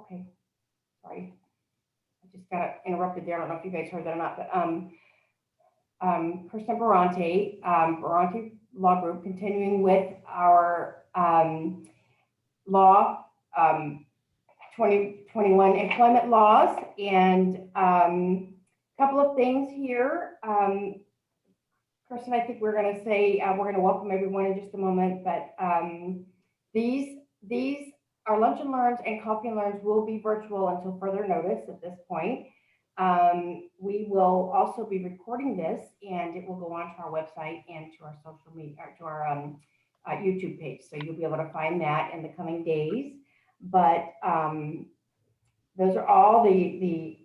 Okay, sorry. I just got interrupted there. I don't know if you guys heard that or not, but Kirsten Barranti, Barranti Law Group, continuing with our law 2021 employment laws, and a couple of things here. Kirsten, I think we're going to say we're going to welcome everyone in just a moment, but these our lunch and learns and coffee and learns will be virtual until further notice at this point. We will also be recording this, and it will go onto our website and to our social media, or to our YouTube page. So you'll be able to find that in the coming days. But those are all the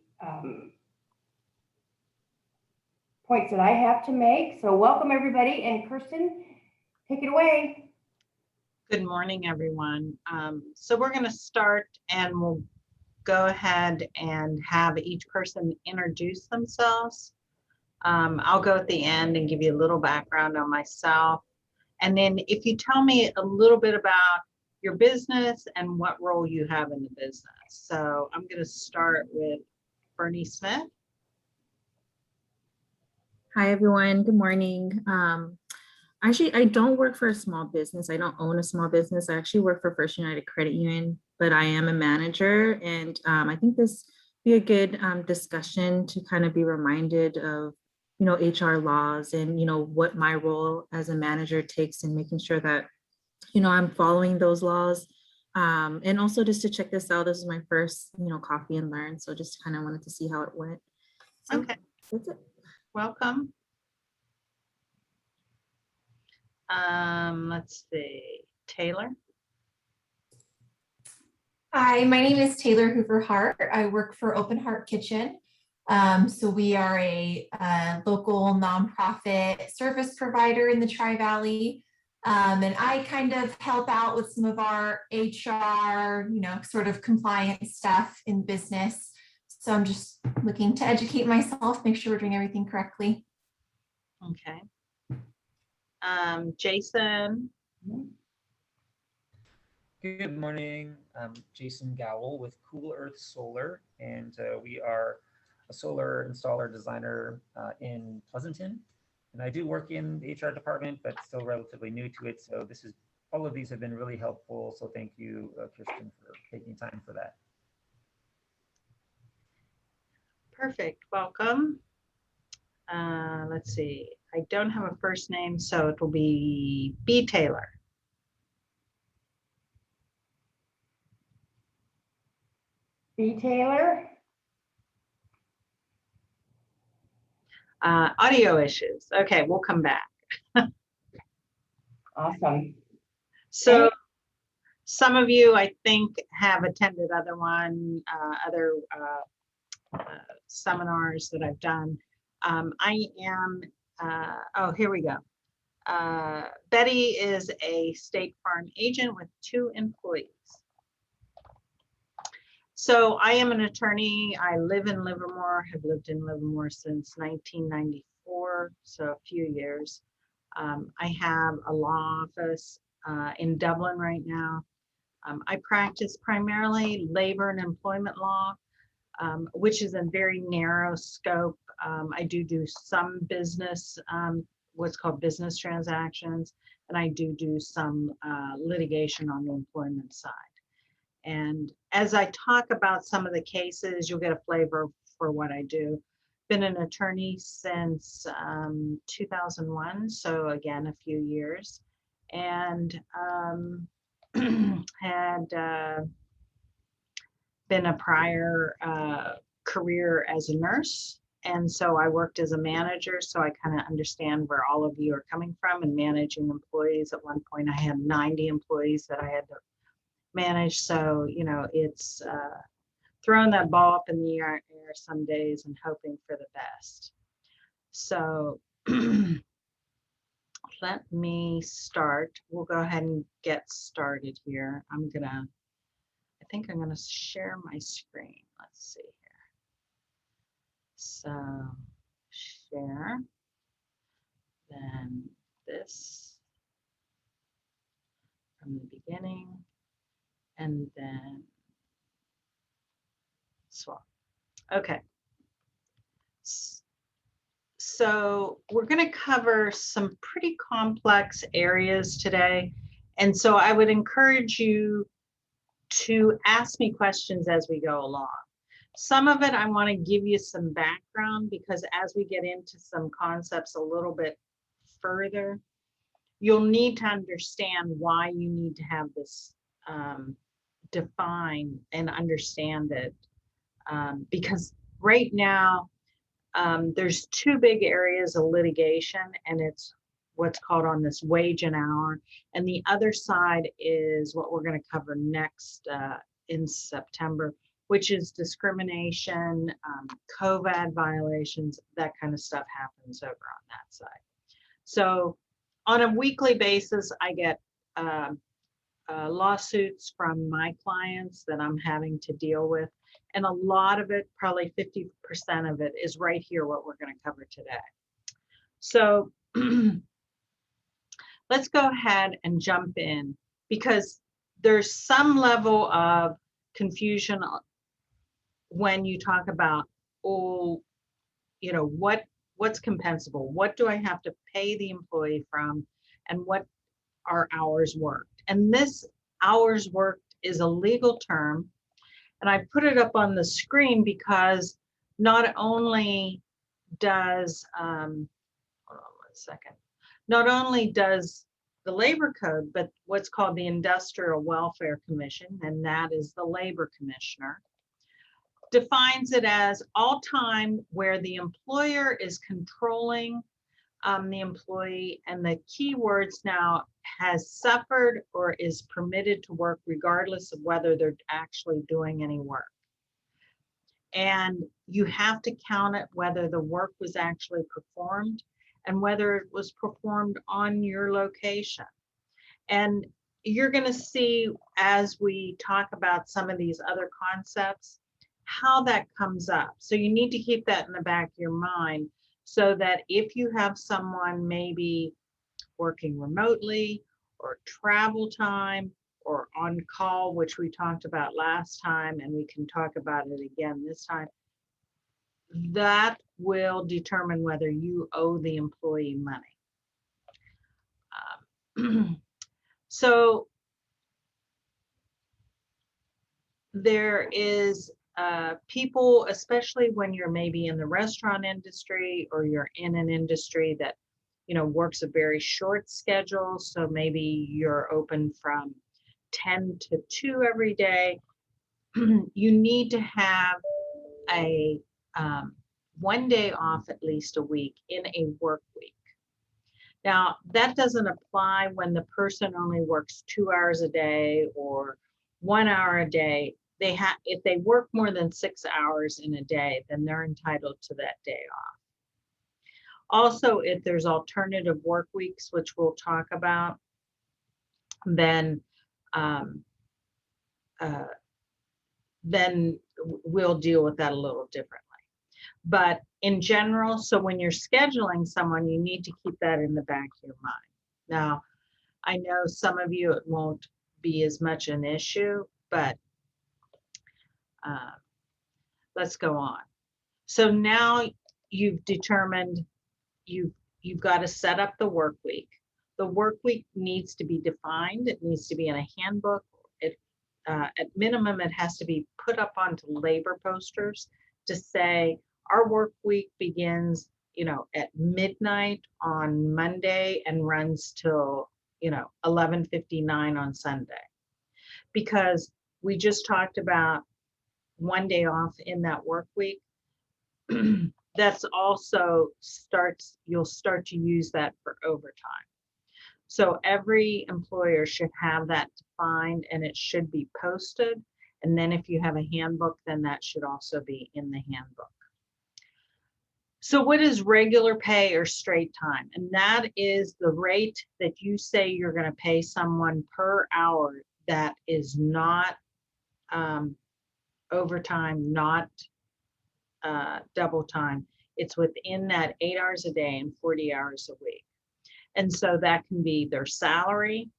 points that I have to make. So welcome everybody, and Kirsten, take it away. Good morning, everyone. So we're going to start, and we'll go ahead and have each person introduce themselves. I'll go at the end and give you a little background on myself. And then if you tell me a little bit about your business and what role you have in the business. So I'm going to start with Bernie Smith. Hi, everyone. Good morning. Actually, I don't work for a small business. I don't own a small business. I actually work for First United Credit Union, but I am a manager. And I think this be a good discussion to kind of be reminded of, HR laws and, what my role as a manager takes in making sure that, I'm following those laws. And also just to check this out, this is my first, coffee and learn. So just kind of wanted to see how it went. So Okay. That's it. Welcome. Let's see, Taylor. Hi, my name is Taylor Hoover Hart. I work for Open Heart Kitchen. So we are a local nonprofit service provider in the Tri-Valley. And I kind of help out with some of our HR, sort of compliance stuff in business. So I'm just looking to educate myself, make sure we're doing everything correctly. Okay. Jason. Good morning. I'm Jason Gowell with Cool Earth Solar, and we are a solar installer designer in Pleasanton. And I do work in the HR department, but still relatively new to it. So all of these have been really helpful. So thank you, Kirsten, for taking time for that. Perfect. Welcome. Let's see. I don't have a first name, so it will be B. Taylor. B. Taylor. Audio issues. Okay, we'll come back. Awesome. So some of you, I think, have attended other seminars that I've done. I am, here we go. Betty is a State Farm agent with 2 employees. So I am an attorney. I live in Livermore, have lived in Livermore since 1994, so a few years. I have a law office in Dublin right now. I practice primarily labor and employment law, which is a very narrow scope. I do some business, what's called business transactions, and I do some litigation on the employment side. And as I talk about some of the cases, you'll get a flavor for what I do. Been an attorney since 2001, so again, a few years, and had been a prior career as a nurse. And so I worked as a manager, so I kind of understand where all of you are coming from and managing employees. At one point, I had 90 employees that I had to manage. So, it's throwing that ball up in the air some days and hoping for the best. So let me start. We'll go ahead and get started here. I think I'm gonna share my screen. Let's see here. So share, then this from the beginning, and then swap. Okay. So we're going to cover some pretty complex areas today. And so I would encourage you to ask me questions as we go along. Some of it I want to give you some background, because as we get into some concepts a little bit further, you'll need to understand why you need to have this defined and understand it. Because right now, there's two big areas of litigation, and it's what's called on this wage and hour. And the other side is what we're going to cover next in September, which is discrimination, COVID violations, that kind of stuff happens over on that side. So on a weekly basis, I get lawsuits from my clients that I'm having to deal with. And a lot of it, probably 50% of it, is right here, what we're going to cover today. So let's go ahead and jump in, because there's some level of confusion when you talk about, oh, you know, what's compensable? What do I have to pay the employee from? And what are hours worked? And this hours worked is a legal term. And I put it up on the screen because not only does, hold on one second, not only does the labor code, but what's called the Industrial Welfare Commission, and that is the labor commissioner, defines it as all time where the employer is controlling the employee, and the key words now, has suffered or is permitted to work regardless of whether they're actually doing any work. And you have to count it whether the work was actually performed and whether it was performed on your location. And you're going to see as we talk about some of these other concepts how that comes up. So you need to keep that in the back of your mind, so that if you have someone maybe working remotely or travel time or on call, which we talked about last time, and we can talk about it again this time, that will determine whether you owe the employee money. So there is people, especially when you're maybe in the restaurant industry or you're in an industry that, you know, works a very short schedule. So maybe you're open from 10 to 2 every day. You need to have a 1 day off at least a week in a work week. Now, that doesn't apply when the person only works 2 hours a day or 1 hour a day. They have, if they work more than 6 hours in a day, then they're entitled to that day off. Also, if there's alternative work weeks, which we'll talk about, then we'll deal with that a little differently. But in general, so when you're scheduling someone, you need to keep that in the back of your mind. Now, I know some of you, it won't be as much an issue, but let's go on. So now you've determined you've got to set up the work week. The work week needs to be defined. It needs to be in a handbook. At minimum, it has to be put up onto labor posters to say our work week begins, you know, at midnight on Monday and runs till, you know, 11:59 on Sunday. Because we just talked about 1 day off in that work week. That's also you'll start to use that for overtime. So every employer should have that defined, and it should be posted. And then if you have a handbook, then that should also be in the handbook. So what is regular pay or straight time? And that is the rate that you say you're going to pay someone per hour that is not overtime, not double time. It's within that 8 hours a day and 40 hours a week. And so that can be their salary,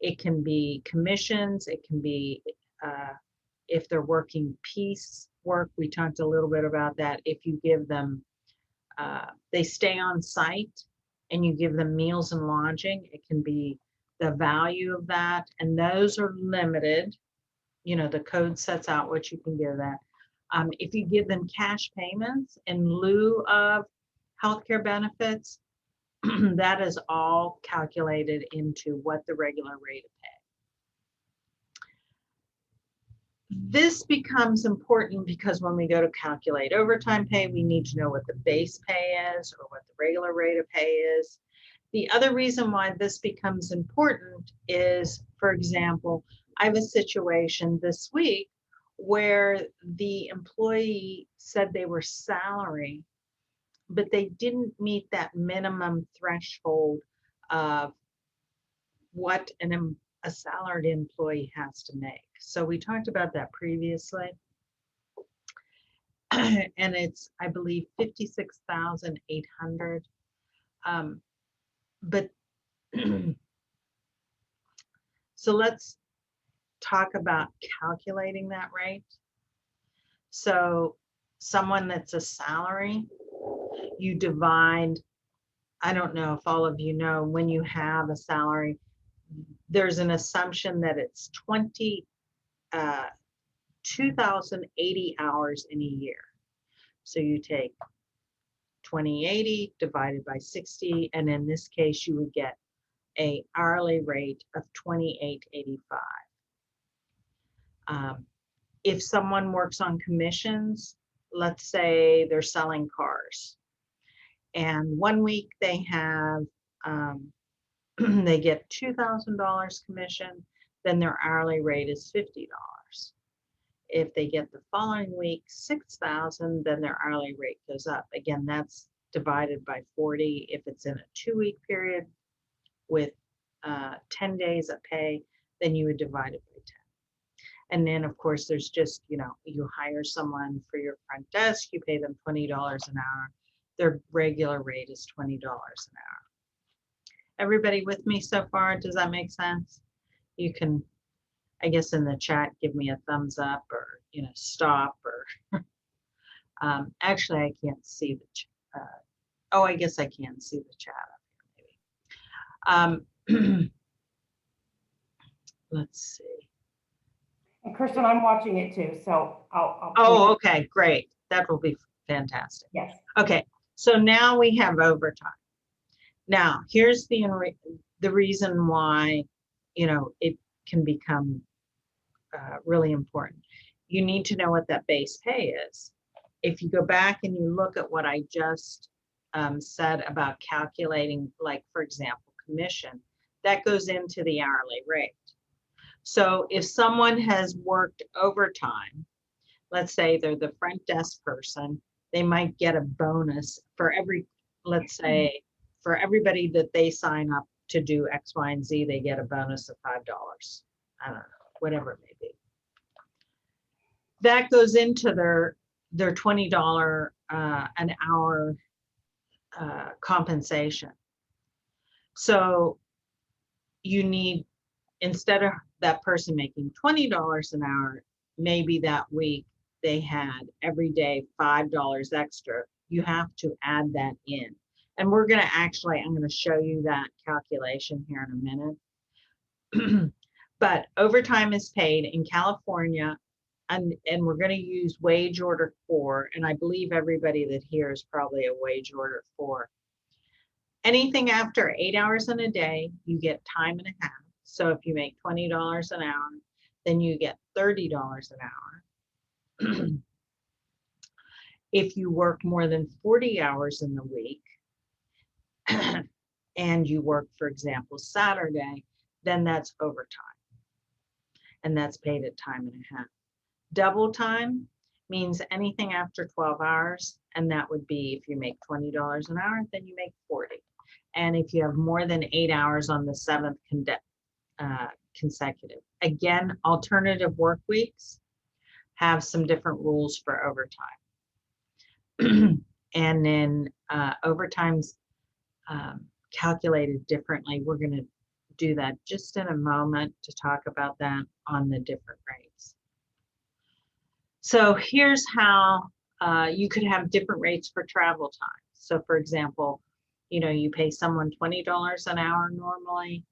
it can be commissions, it can be if they're working piece work, we talked a little bit about that. If you give them, they stay on site and you give them meals and lodging, it can be the value of that. And those are limited. You know, the code sets out what you can give that. If you give them cash payments in lieu of healthcare benefits, that is all calculated into what the regular rate of pay. This becomes important because when we go to calculate overtime pay, we need to know what the base pay is or what the regular rate of pay is. The other reason why this becomes important is, for example, I have a situation this week where the employee said they were salary, but they didn't meet that minimum threshold of what a salaried employee has to make. So we talked about that previously. And it's, I believe, 56,800. But so let's talk about calculating that rate. So someone that's a salary, you divide, I don't know if all of you know, when you have a salary, there's an assumption that it's 2,080 hours in a year. So you take 2080 divided by 60, and in this case, you would get an hourly rate of $28.85. If someone works on commissions, let's say they're selling cars, and 1 week they have they get $2,000 commission, then their hourly rate is $50. If they get the following week 6,000, then their hourly rate goes up. Again, that's divided by 40. If it's in a 2-week period with 10 days of pay, then you would divide it by 10. And then, of course, there's just, you know, you hire someone for your front desk, you pay them $20 an hour. Their regular rate is $20 an hour. Everybody with me so far? Does that make sense? You can, I guess, in the chat, give me a thumbs up or, you know, stop or, actually, I can't see the chat. Oh, I guess I can see the chat up here, maybe. Let's see. And Kirsten, I'm watching it too, so I'll. Oh, okay, great. That will be fantastic. Yes. Okay, so now we have overtime. Now, here's the reason why, you know, it can become really important. You need to know what that base pay is. If you go back and you look at what I just said about calculating, like, for example, commission, that goes into the hourly rate. So if someone has worked overtime, let's say they're the front desk person, they might get a bonus for every, let's say, for everybody that they sign up to do X, Y, and Z, they get a bonus of $5. I don't know, whatever it may be. That goes into their $20 an hour compensation. So you need, instead of that person making $20 an hour, maybe that week they had every day $5 extra. You have to add that in. And we're going to actually, I'm going to show you that calculation here in a minute. But overtime is paid in California, and we're going to use wage order 4. And I believe everybody that here is probably a wage order 4. Anything after 8 hours in a day, you get time and a half. So if you make $20 an hour, then you get $30 an hour. If you work more than 40 hours in the week, and you work, for example, Saturday, then that's overtime. And that's paid at time and a half. Double time means anything after 12 hours. And that would be if you make $20 an hour, then you make 40. And if you have more than 8 hours on the 7th consecutive. Again, alternative work weeks have some different rules for overtime. And then overtime's calculated differently. We're going to do that just in a moment to talk about that on the different rates. So here's how you could have different rates for travel time. So for example, you pay someone $20 an hour normally,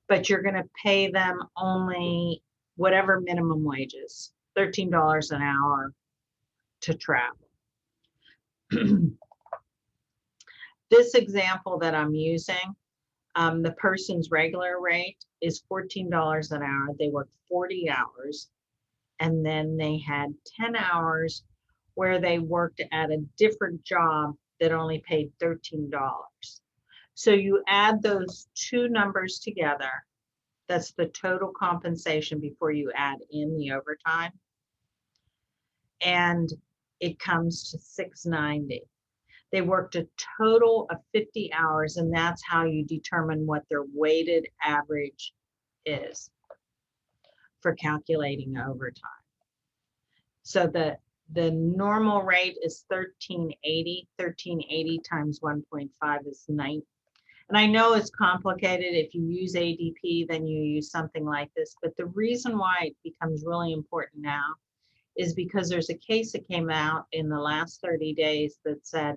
but you're going to pay them only whatever minimum wages, $13 an hour to travel. This example that I'm using, the person's regular rate is $14 an hour. They worked 40 hours, and then they had 10 hours where they worked at a different job that only paid $13. So you add those two numbers together. That's the total compensation before you add in the overtime. And it comes to $690. They worked a total of 50 hours, and that's how you determine what their weighted average is for calculating overtime. So the normal rate is $13.80. $13.80 times 1.5 is 9. And I know it's complicated. If you use ADP, then you use something like this. But the reason why it becomes really important now is because there's a case that came out in the last 30 days that said,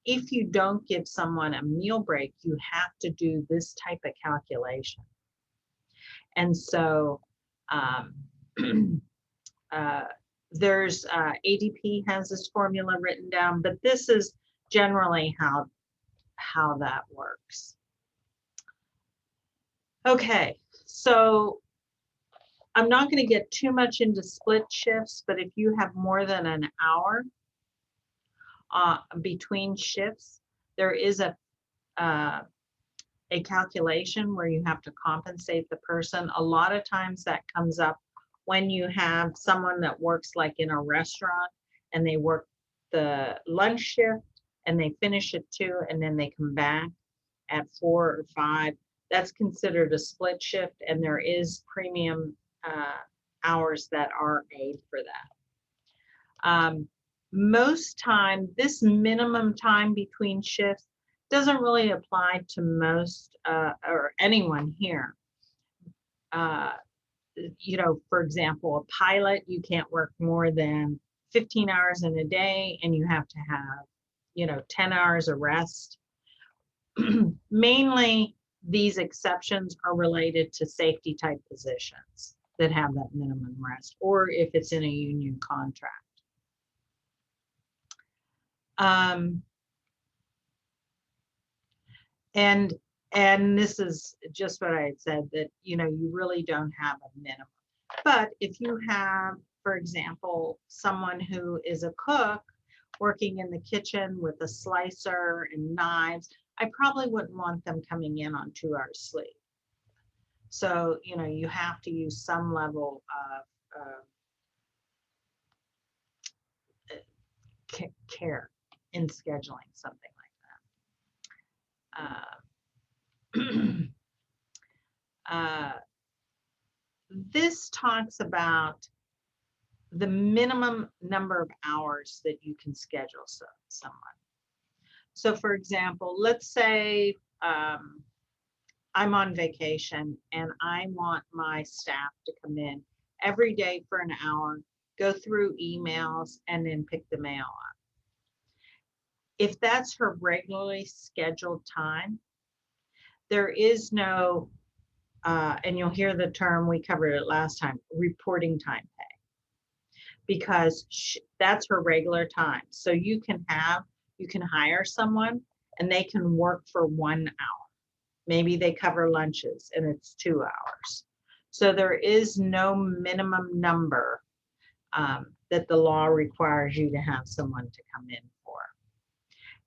if you don't give someone a meal break, you have to do this type of calculation. And so there's ADP has this formula written down, but this is generally how that works. Okay, so I'm not going to get too much into split shifts, but if you have more than an hour between shifts, there is a calculation where you have to compensate the person. A lot of times that comes up when you have someone that works like in a restaurant and they work the lunch shift and they finish at 2 and then they come back at 4 or 5. That's considered a split shift, and there is premium hours that are paid for that. Most time, this minimum time between shifts doesn't really apply to most or anyone here. For example, a pilot, you can't work more than 15 hours in a day, and you have to have 10 hours of rest. Mainly these exceptions are related to safety type positions that have that minimum rest, or if it's in a union contract. And this is just what I had said, that you really don't have a minimum. But if you have, for example, someone who is a cook working in the kitchen with a slicer and knives, I probably wouldn't want them coming in on 2 hours sleep. So, you have to use some level of care in scheduling something like that. This talks about the minimum number of hours that you can schedule someone. So for example, let's say I'm on vacation and I want my staff to come in every day for an hour, go through emails, and then pick the mail up. If that's her regularly scheduled time, there is no, and you'll hear the term, we covered it last time, reporting time pay, because that's her regular time. So you can hire someone and they can work for 1 hour. Maybe they cover lunches and it's 2 hours. So there is no minimum number that the law requires you to have someone to come in for.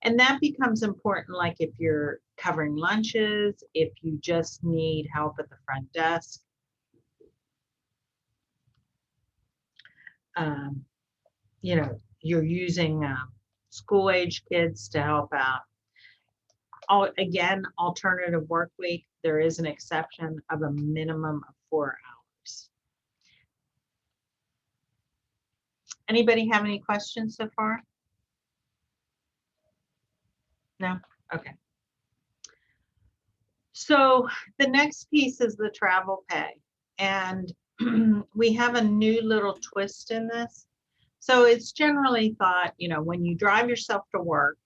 And that becomes important, like if you're covering lunches, if you just need help at the front desk. You're using school-age kids to help out. Again, alternative work week, there is an exception of a minimum of 4 hours. Anybody have any questions so far? No? Okay. So the next piece is the travel pay. And we have a new little twist in this. So it's generally thought, you know, when you drive yourself to work,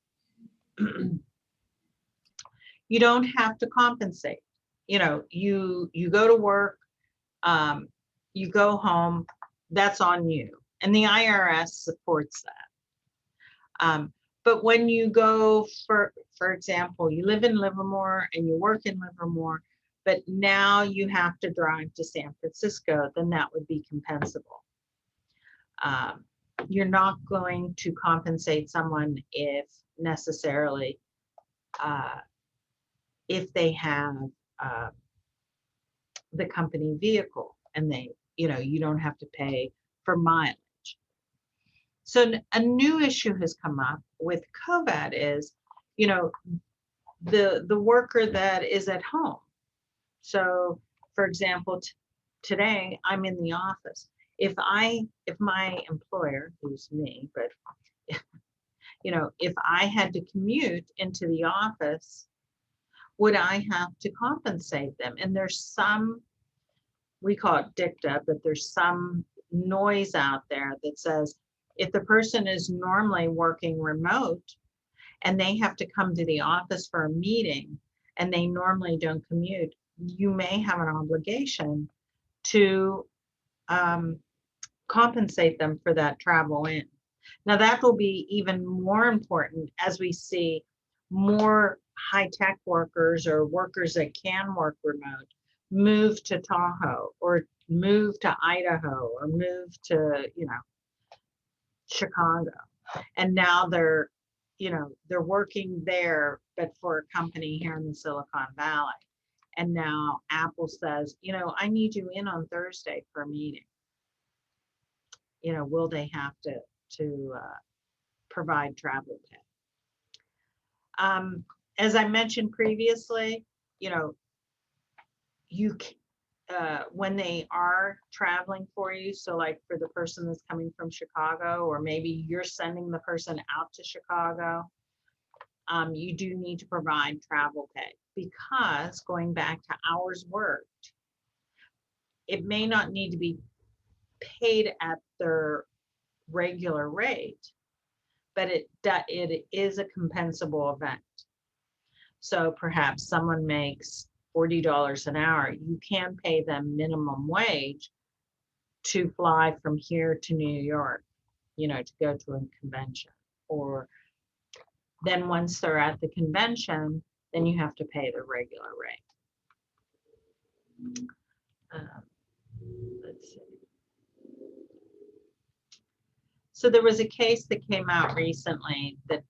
you don't have to compensate. You know, you go to work, you go home, that's on you. And the IRS supports that. But when you go, for example, you live in Livermore and you work in Livermore, but now you have to drive to San Francisco, then that would be compensable. You're not going to compensate someone if necessarily, if they have the company vehicle and they, you know, you don't have to pay for mileage. So a new issue has come up with COVID is, you know, the worker that is at home. So for example, today I'm in the office. If my employer, who's me, but you know, if I had to commute into the office, would I have to compensate them? And there's some, we call it dicta, but there's some noise out there that says if the person is normally working remote and they have to come to the office for a meeting and they normally don't commute, you may have an obligation to compensate them for that travel in. Now that will be even more important as we see more high-tech workers or workers that can work remote move to Tahoe or move to Idaho or move to, you know, Chicago. And now they're, you know, they're working there, but for a company here in the Silicon Valley. And now Apple says, you know, I need you in on Thursday for a meeting. You know, will they have to provide travel pay? As I mentioned previously, you know, you when they are traveling for you, so like for the person that's coming from Chicago, or maybe you're sending the person out to Chicago, you do need to provide travel pay, because going back to hours worked, it may not need to be paid at their regular rate, but it is a compensable event. So perhaps someone makes $40 an hour, you can pay them minimum wage to fly from here to New York, you know, to go to a convention. Or then once they're at the convention, then you have to pay the regular rate. Let's see. So there was a case that came out recently that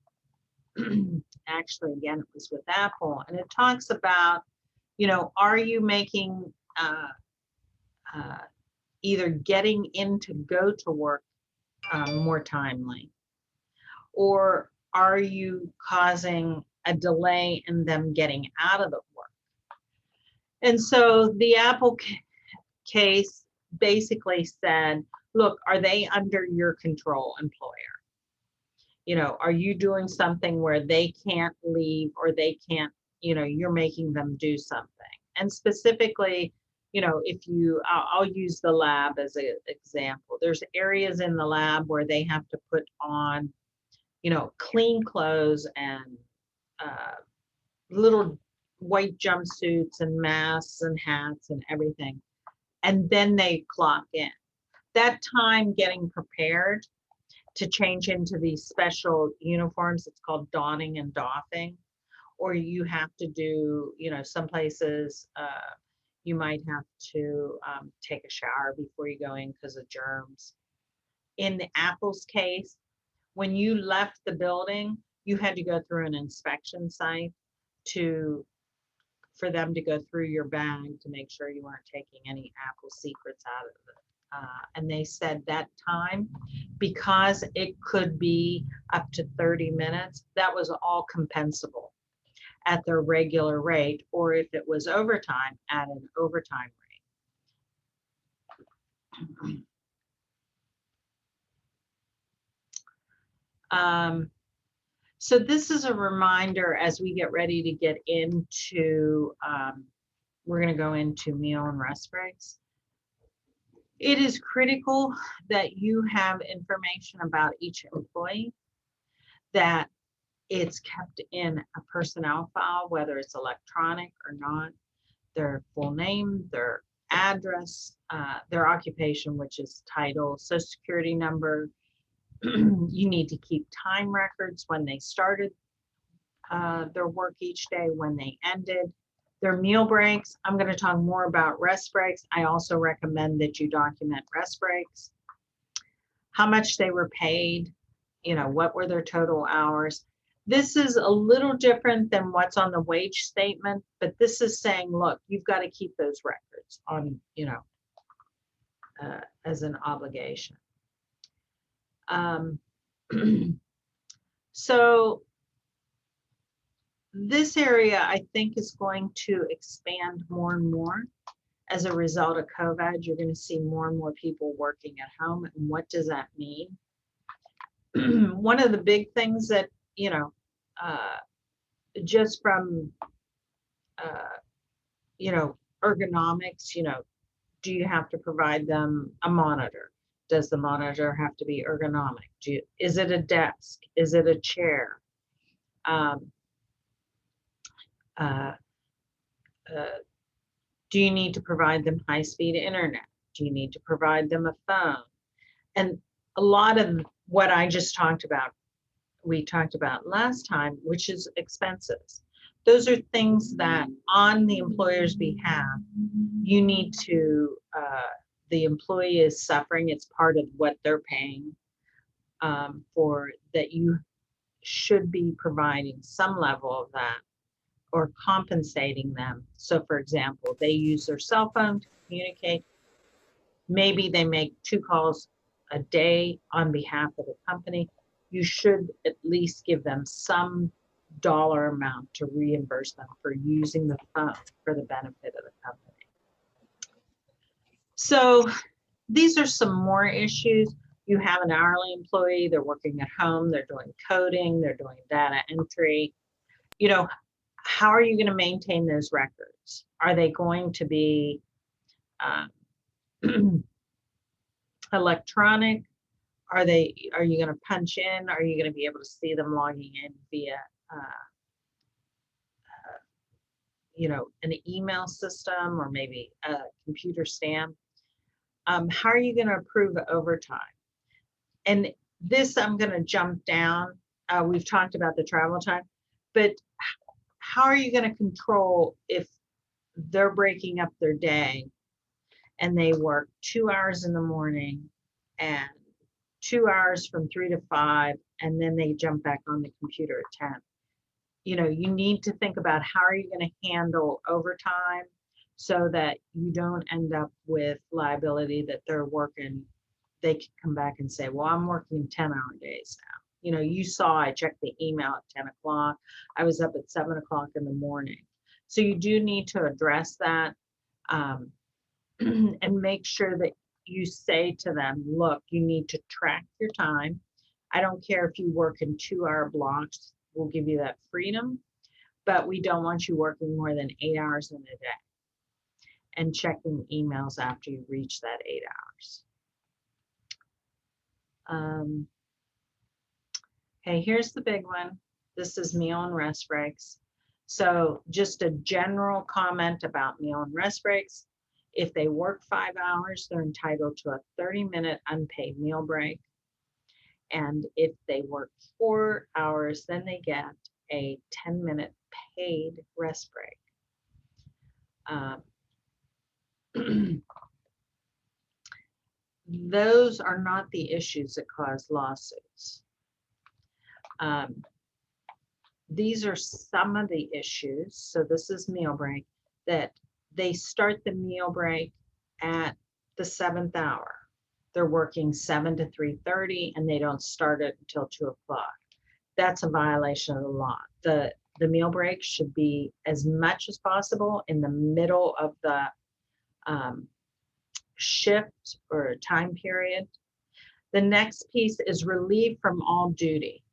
actually, again, it was with Apple, and it talks about, you know, are you making either getting in to go to work more timely, or are you causing a delay in them getting out of the work? And so the Apple case basically said, look, are they under your control, employer? You know, are you doing something where they can't leave, or they can't, you know, you're making them do something? And specifically, you know, if you, I'll use the lab as an example. There's areas in the lab where they have to put on, you know, clean clothes and little white jumpsuits and masks and hats and everything. And then they clock in. That time getting prepared to change into these special uniforms, it's called donning and doffing, or you have to do, you know, some places you might have to take a shower before you go in because of germs. In the Apple's case, when you left the building, you had to go through an inspection site for them to go through your bag to make sure you weren't taking any Apple secrets out of it. And they said that time, because it could be up to 30 minutes, that was all compensable at their regular rate, or if it was overtime, at an overtime rate. So this is a reminder as we get ready to get into, we're going to go into meal and rest breaks. It is critical that you have information about each employee, that it's kept in a personnel file, whether it's electronic or not, their full name, their address, their occupation, which is title, social security number. You need to keep time records when they started their work each day, when they ended, their meal breaks. I'm going to talk more about rest breaks. I also recommend that you document rest breaks, how much they were paid, what were their total hours. This is a little different than what's on the wage statement, but this is saying, look, you've got to keep those records on, as an obligation. So this area, I think, is going to expand more and more as a result of COVID. You're going to see more and more people working at home. And what does that mean? One of the big things that, just from, ergonomics, do you have to provide them a monitor? Does the monitor have to be ergonomic? Is it a desk? Is it a chair? Do you need to provide them high-speed internet? Do you need to provide them a phone? And a lot of what I just talked about, we talked about last time, which is expenses. Those are things that on the employer's behalf, you need to, the employee is suffering. It's part of what they're paying for, that you should be providing some level of that or compensating them. So for example, they use their cell phone to communicate. Maybe they make 2 calls a day on behalf of the company. You should at least give them some dollar amount to reimburse them for using the phone for the benefit of the company. So these are some more issues. You have an hourly employee, they're working at home, they're doing coding, they're doing data entry. How are you going to maintain those records? Are they going to be electronic? Are you going to punch in? Are you going to be able to see them logging in via, an email system or maybe a computer stamp? How are you going to approve overtime? And this, I'm going to jump down. We've talked about the travel time, but how are you going to control if they're breaking up their day and they work 2 hours in the morning and 2 hours from 3 to 5, and then they jump back on the computer at 10? You need to think about how are you going to handle overtime so that you don't end up with liability that they're working. They can come back and say, well, I'm working 10-hour days now. You saw I checked the email at 10 o'clock. I was up at 7 o'clock in the morning. So you do need to address that and make sure that you say to them, look, you need to track your time. I don't care if you work in 2-hour blocks, we'll give you that freedom, but we don't want you working more than 8 hours in a day and checking emails after you reach that 8 hours. Okay, here's the big one. This is meal and rest breaks. So just a general comment about meal and rest breaks. If they work 5 hours, they're entitled to a 30-minute unpaid meal break. And if they work 4 hours, then they get a 10-minute paid rest break. Those are not the issues that cause lawsuits. These are some of the issues. So this is meal break, that they start the meal break at the 7th hour. They're working 7 to 3:30 and they don't start it until 2 o'clock. That's a violation of the law. The meal break should be as much as possible in the middle of the shift or time period. The next piece is relief from all duty.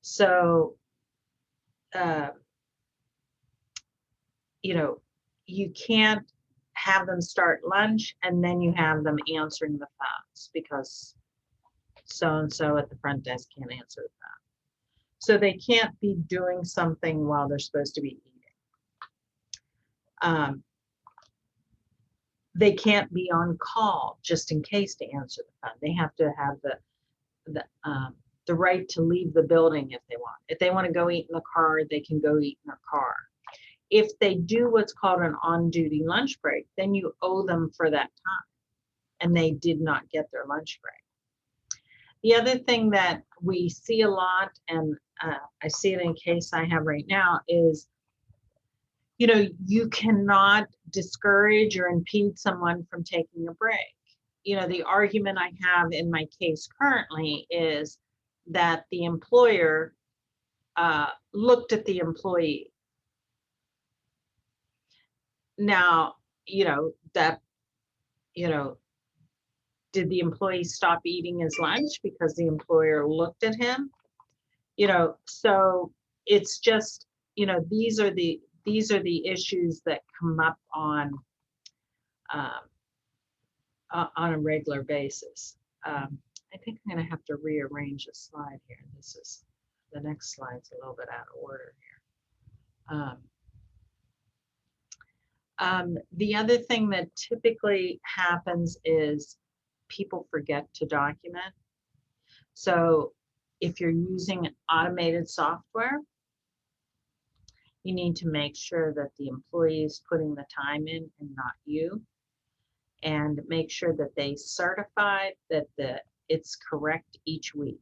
So, you can't have them start lunch and then you have them answering the phones because so-and-so at the front desk can't answer the phone. So they can't be doing something while they're supposed to be eating. They can't be on call just in case to answer the phone. They have to have the right to leave the building if they want. If they want to go eat in the car, they can go eat in their car. If they do what's called an on-duty lunch break, then you owe them for that time, and they did not get their lunch break. The other thing that we see a lot, and I see it in a case I have right now, is you cannot discourage or impede someone from taking a break. The argument I have in my case currently is that the employer looked at the employee. Now, did the employee stop eating his lunch because the employer looked at him? So it's just, these are the issues that come up on a regular basis. I think I'm going to have to rearrange a slide here. The next slide's a little bit out of order here. The other thing that typically happens is people forget to document. So if you're using automated software, you need to make sure that the employee is putting the time in and not you, and make sure that they certify that it's correct each week.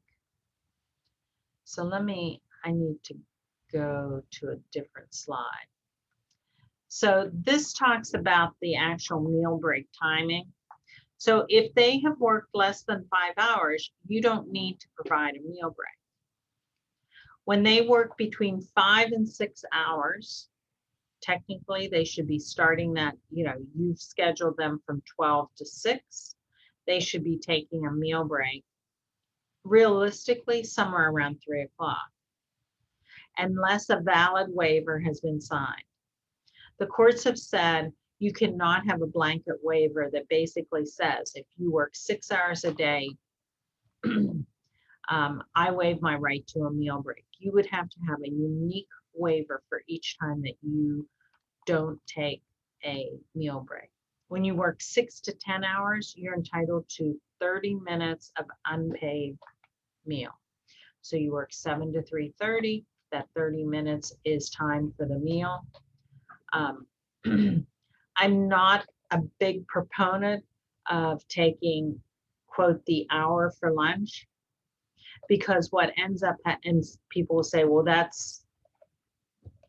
So I need to go to a different slide. So this talks about the actual meal break timing. So if they have worked less than 5 hours, you don't need to provide a meal break. When they work between 5 and 6 hours, technically they should be starting that, you've scheduled them from 12 to 6. They should be taking a meal break, realistically, somewhere around 3 o'clock, unless a valid waiver has been signed. The courts have said you cannot have a blanket waiver that basically says if you work 6 hours a day, I waive my right to a meal break. You would have to have a unique waiver for each time that you don't take a meal break. When you work 6 to 10 hours, you're entitled to 30 minutes of unpaid meal. So you work 7 to 3:30, that 30 minutes is time for the meal. I'm not a big proponent of taking, quote, the hour for lunch, because what ends up, and people will say, well, that's,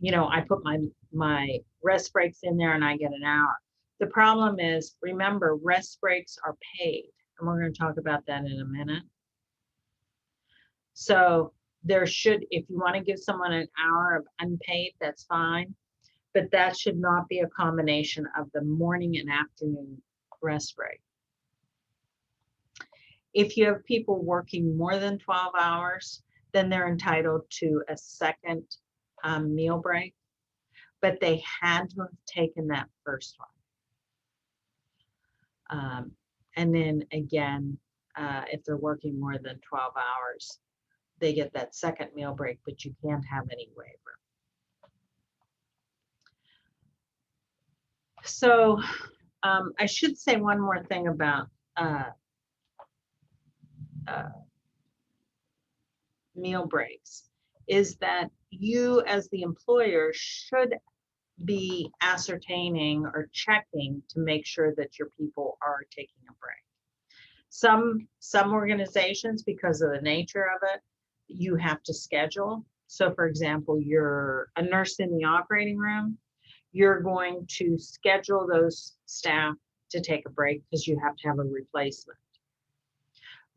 I put my rest breaks in there and I get an hour. The problem is, remember, rest breaks are paid, and we're going to talk about that in a minute. So there should, if you want to give someone an hour of unpaid, that's fine, but that should not be a combination of the morning and afternoon rest break. If you have people working more than 12 hours, then they're entitled to a second meal break, but they had to have taken that first one. And then again, if they're working more than 12 hours, they get that second meal break, but you can't have any waiver. So I should say one more thing about meal breaks, is that you as the employer should be ascertaining or checking to make sure that your people are taking a break. Some organizations, because of the nature of it, you have to schedule. So for example, you're a nurse in the operating room, you're going to schedule those staff to take a break because you have to have a replacement.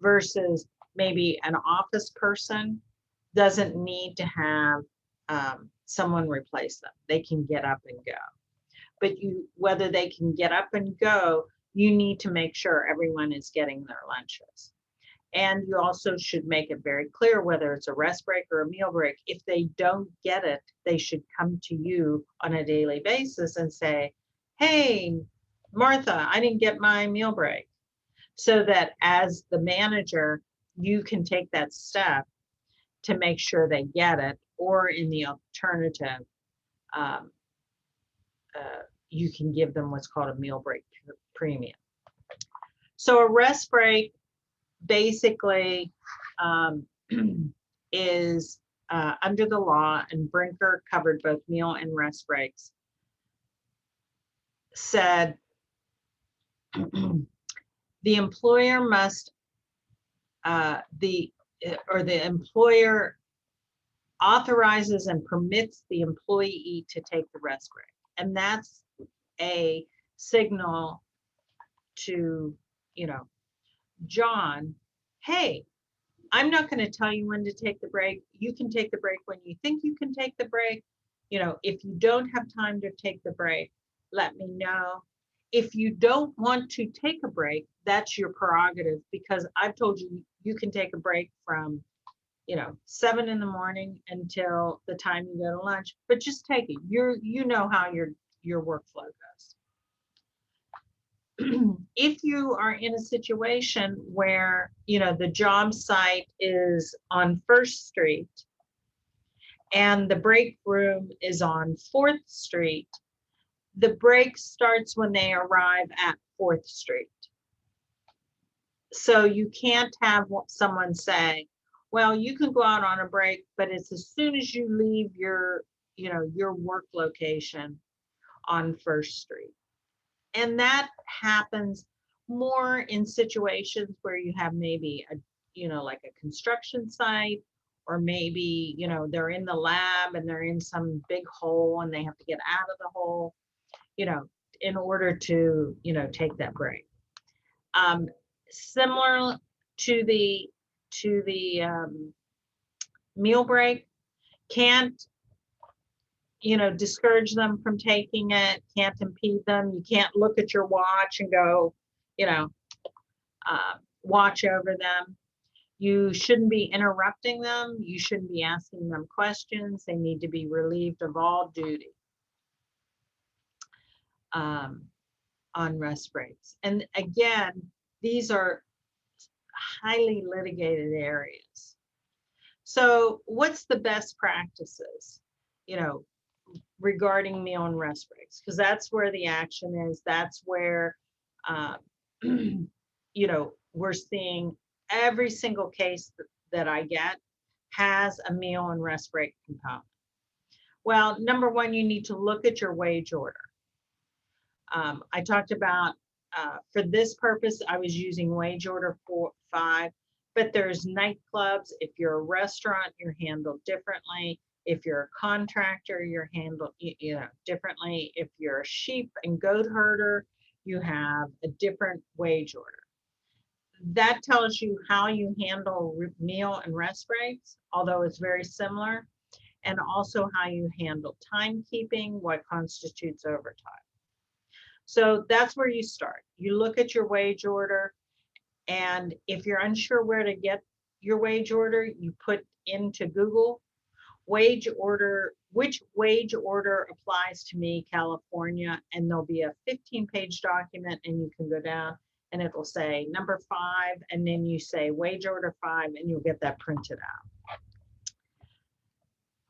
Versus maybe an office person doesn't need to have someone replace them. They can get up and go. But whether they can get up and go, you need to make sure everyone is getting their lunches. And you also should make it very clear whether it's a rest break or a meal break. If they don't get it, they should come to you on a daily basis and say, hey, Martha, I didn't get my meal break. So that as the manager, you can take that step to make sure they get it, or in the alternative, um, you can give them what's called a meal break premium. So a rest break basically is under the law, and Brinker covered both meal and rest breaks, said the employer must, the employer authorizes and permits the employee to take the rest break. And that's a signal to, John, hey, I'm not going to tell you when to take the break. You can take the break when you think you can take the break. If you don't have time to take the break, let me know. If you don't want to take a break, that's your prerogative, because I've told you you can take a break from 7 in the morning until the time you go to lunch, but just take it. You know how your workflow goes. If you are in a situation where, the job site is on 1st Street and the break room is on 4th Street, the break starts when they arrive at 4th Street. So you can't have someone say, well, you can go out on a break, but it's as soon as you leave your work location on 1st Street. And that happens more in situations where you have maybe like a construction site, or maybe, they're in the lab and they're in some big hole and they have to get out of the hole, in order to, take that break. Similar to the meal break, can't discourage them from taking it, can't impede them. You can't look at your watch and go, watch over them. You shouldn't be interrupting them. You shouldn't be asking them questions. They need to be relieved of all duty on rest breaks. And again, these are highly litigated areas. So what's the best practices, regarding meal and rest breaks? Because that's where the action is. That's where, we're seeing every single case that I get has a meal and rest break component. Well, number one, you need to look at your wage order. I talked about, for this purpose, I was using wage order 5, but there's nightclubs. If you're a restaurant, you're handled differently. If you're a contractor, you're handled differently. If you're a sheep and goat herder, you have a different wage order. That tells you how you handle meal and rest breaks, although it's very similar, and also how you handle timekeeping, what constitutes overtime. So that's where you start. You look at your wage order, and if you're unsure where to get your wage order, you put into Google wage order, which wage order applies to me, California, and there'll be a 15-page document, and you can go down and it'll say number 5, and then you say wage order 5, and you'll get that printed out.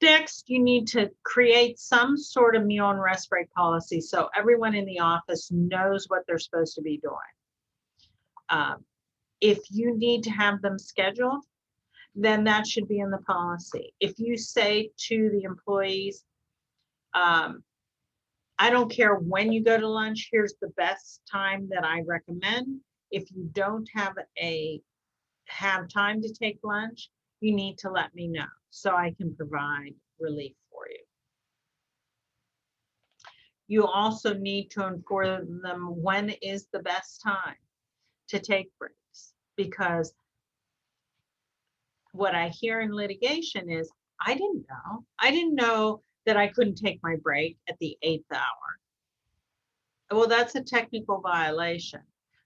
Next, you need to create some sort of meal and rest break policy so everyone in the office knows what they're supposed to be doing. If you need to have them scheduled, then that should be in the policy. If you say to the employees, I don't care when you go to lunch, here's the best time that I recommend. If you don't have time to take lunch, you need to let me know so I can provide relief for you. You also need to inform them when is the best time to take breaks, because what I hear in litigation is, I didn't know. I didn't know that I couldn't take my break at the 8th hour. Well, that's a technical violation.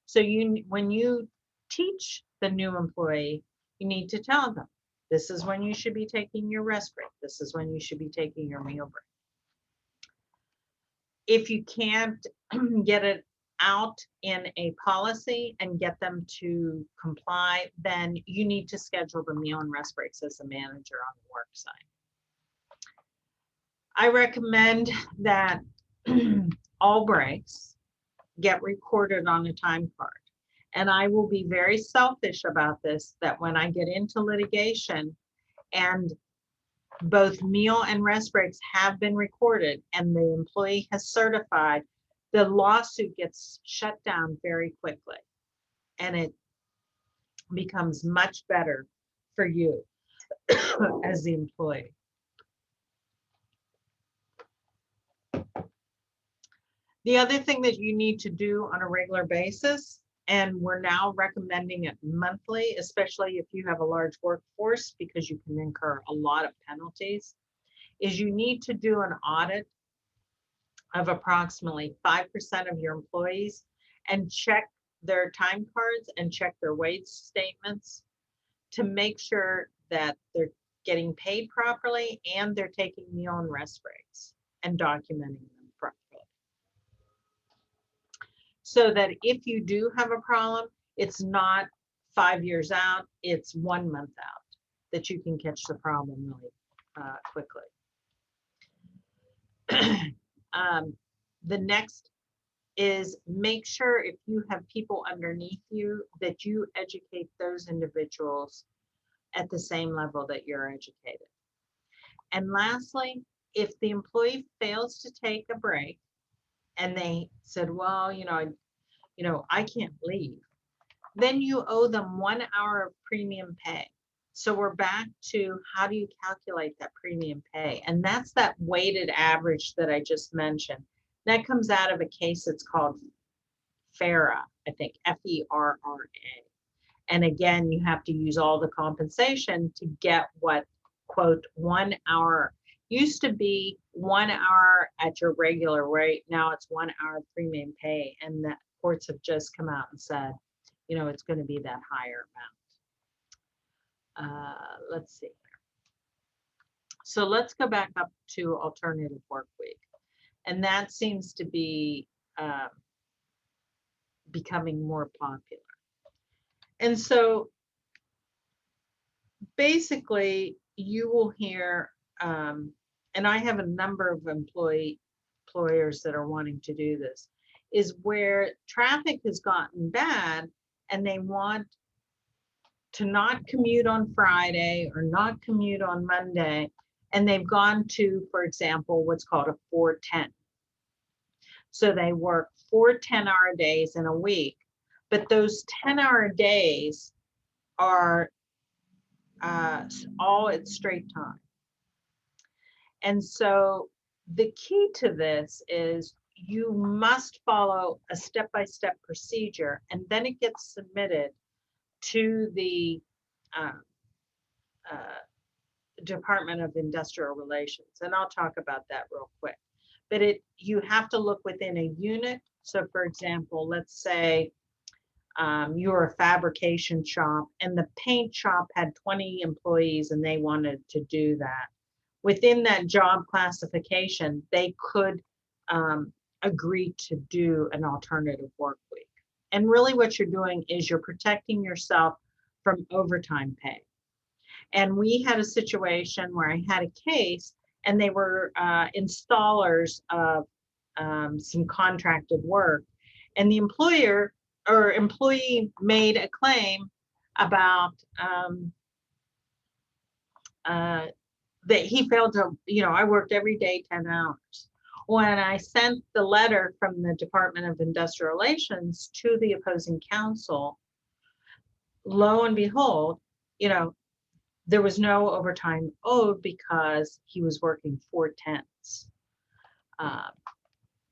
So when you teach the new employee, you need to tell them, this is when you should be taking your rest break. This is when you should be taking your meal break. If you can't get it out in a policy and get them to comply, then you need to schedule the meal and rest breaks as a manager on the work site. I recommend that all breaks get recorded on a time card. And I will be very selfish about this, that when I get into litigation and both meal and rest breaks have been recorded and the employee has certified, the lawsuit gets shut down very quickly. And it becomes much better for you as the employee. The other thing that you need to do on a regular basis, and we're now recommending it monthly, especially if you have a large workforce, because you can incur a lot of penalties, is you need to do an audit of approximately 5% of your employees and check their time cards and check their wage statements to make sure that they're getting paid properly and they're taking meal and rest breaks and documenting them properly. So that if you do have a problem, it's not 5 years out, it's 1 month out that you can catch the problem really quickly. The next is make sure if you have people underneath you that you educate those individuals at the same level that you're educated. And lastly, if the employee fails to take a break and they said, well, I can't leave, then you owe them 1 hour of premium pay. So we're back to how do you calculate that premium pay? And that's that weighted average that I just mentioned. That comes out of a case that's called FERA, I think, FERRA. And again, you have to use all the compensation to get what, quote, 1 hour. Used to be 1 hour at your regular rate. Now it's 1 hour premium pay. And the courts have just come out and said, it's going to be that higher amount. Let's see. So let's go back up to alternative work week. And that seems to be becoming more popular. And so basically you will hear, and I have a number of employers that are wanting to do this, is where traffic has gotten bad and they want to not commute on Friday or not commute on Monday. And they've gone to, for example, what's called a 4-10. So they work 4 10-hour days in a week, but those 10-hour days are all at straight time. And so the key to this is you must follow a step-by-step procedure, and then it gets submitted to the Department of Industrial Relations. And I'll talk about that real quick. But you have to look within a unit. So for example, let's say you're a fabrication shop and the paint shop had 20 employees and they wanted to do that. Within that job classification, they could agree to do an alternative work week. And really what you're doing is you're protecting yourself from overtime pay. And we had a situation where I had a case and they were installers of some contracted work. And the employer or employee made a claim about that he failed to, I worked every day 10 hours. When I sent the letter from the Department of Industrial Relations to the opposing counsel, lo and behold, there was no overtime owed because he was working 4/10s.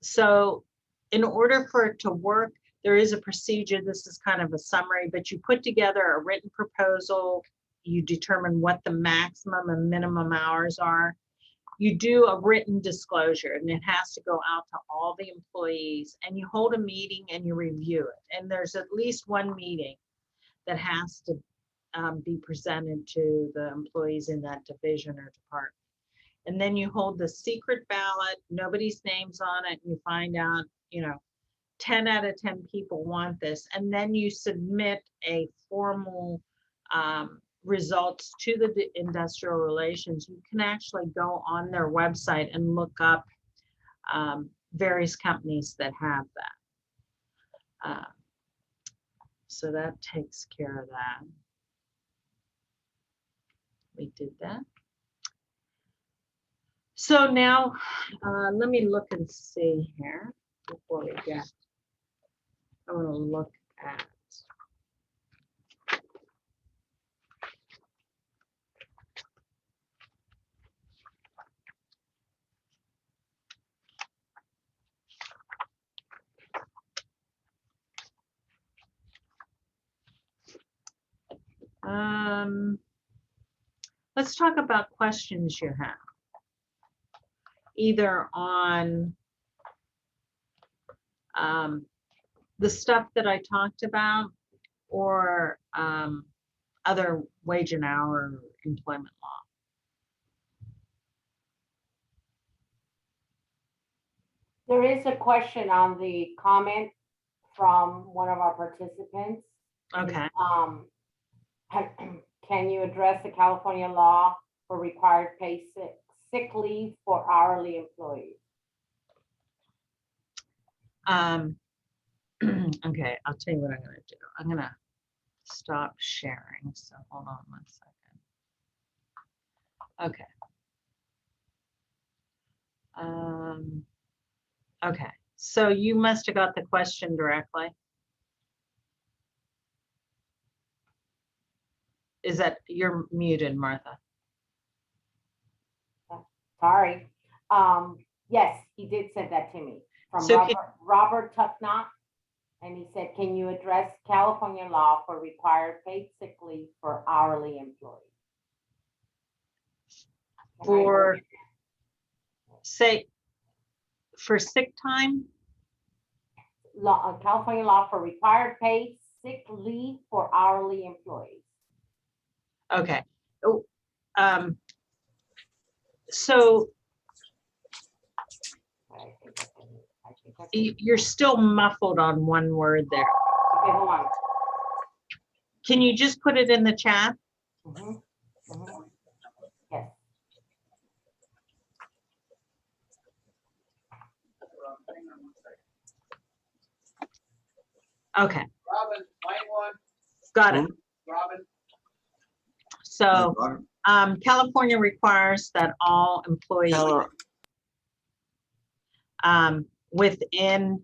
So in order for it to work, there is a procedure. This is kind of a summary, but you put together a written proposal. You determine what the maximum and minimum hours are. You do a written disclosure, and it has to go out to all the employees, and you hold a meeting and you review it. And there's at least one meeting that has to be presented to the employees in that division or department. And then you hold the secret ballot, nobody's name's on it, and you find out, 10 out of 10 people want this, and then you submit a formal results to the industrial relations, you can actually go on their website and look up various companies that have that. So that takes care of that. We did that. So now let me look and see here before we get. I want to look at. Let's talk about questions you have, either on the stuff that I talked about or other wage and hour employment law. There is a question on the comment from one of our participants. Okay. Can you address the California law for required paid sick leave for hourly employees? Okay, I'll tell you what I'm going to do. I'm going to stop sharing. So hold on 1 second. Okay. Okay, so you must have got the question directly. Is that, you're muted, Martha? Sorry. Yes, he did send that to me from So Robert Tucknott. And he said, can you address California law for required paid sick leave for hourly employees? For, say, for sick time? California law for required paid sick leave for hourly employees. Okay. Oh, so you're still muffled on one word there. Okay, hold on. Can you just put it in the chat? Yes. Okay. Robin, line one. Got it. Robin. So California requires that all employees within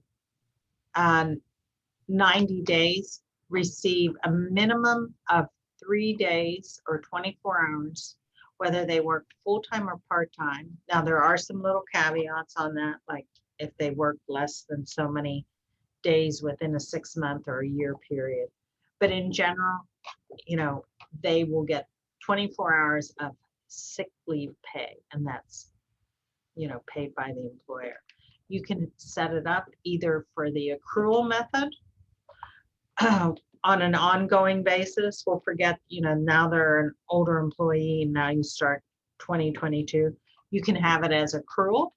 90 days receive a minimum of 3 days or 24 hours, whether they work full-time or part-time. Now, there are some little caveats on that, like if they work less than so many days within a 6-month or a year period. But in general, you know, they will get 24 hours of sick leave pay, and that's, you know, paid by the employer. You can set it up either for the accrual method on an ongoing basis. We'll forget, you know, now they're an older employee, now you start 2022. You can have it as accrual,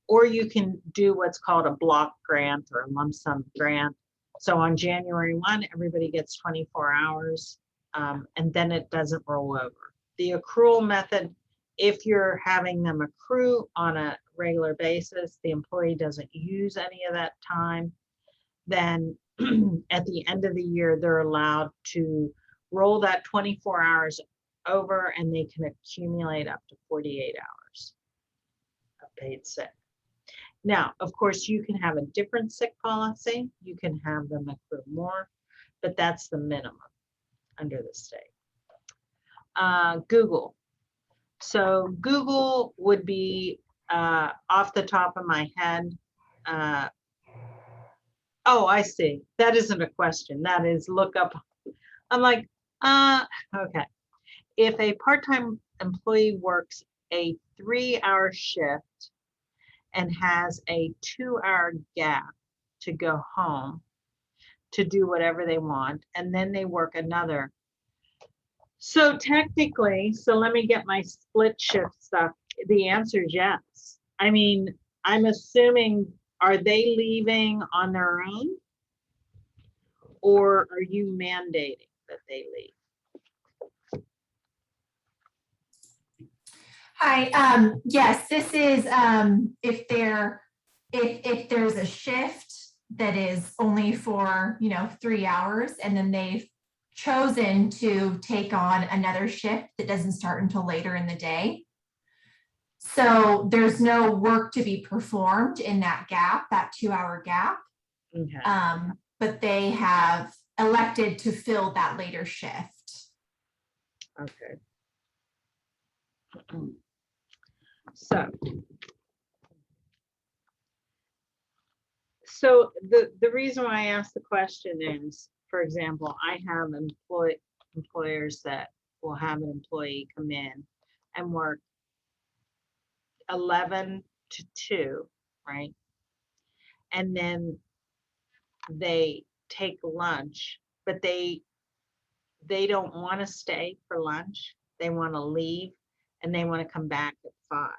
or you can do what's called a block grant or a lump sum grant. So on January 1, everybody gets 24 hours, and then it doesn't roll over. The accrual method, if you're having them accrue on a regular basis, the employee doesn't use any of that time, then at the end of the year, they're allowed to roll that 24 hours over, and they can accumulate up to 48 hours of paid sick. Now, of course, you can have a different sick policy. You can have them accrue more, but that's the minimum under the state. Google. So Google would be off the top of my head. Oh, I see. That isn't a question. That is look up. I'm like, okay. If a part-time employee works a 3-hour shift and has a 2-hour gap to go home to do whatever they want, and then they work another. So technically, so let me get my split shift stuff. The answer is yes. I mean, I'm assuming Are they leaving on their own? Or are you mandating that they leave? Hi, yes, this is, if there's a shift that is only for, 3 hours, and then they've chosen to take on another shift that doesn't start until later in the day. So there's no work to be performed in that gap, that 2-hour gap. Okay. But they have elected to fill that later shift. Okay. So the reason why I asked the question is, for example, I have employers that will have an employee come in and work 11 to 2, right? And then they take lunch, but they don't want to stay for lunch. They want to leave and they want to come back at 5.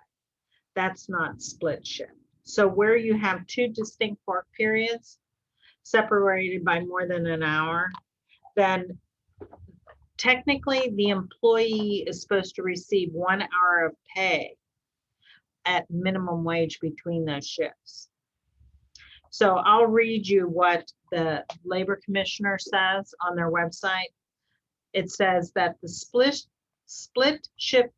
That's not split shift. So where you have 2 distinct work periods separated by more than an hour, then technically the employee is supposed to receive 1 hour of pay at minimum wage between those shifts. So I'll read you what the labor commissioner says on their website. It says that the split shift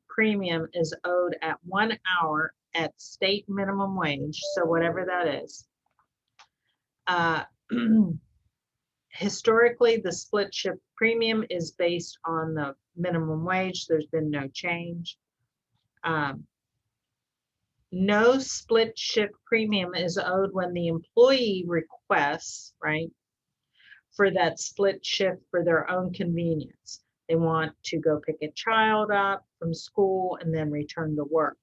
premium is owed at 1 hour at state minimum wage, so whatever that is. Historically, the split shift premium is based on the minimum wage. There's been no change. No split shift premium is owed when the employee requests, right, for that split shift for their own convenience. They want to go pick a child up from school and then return to work.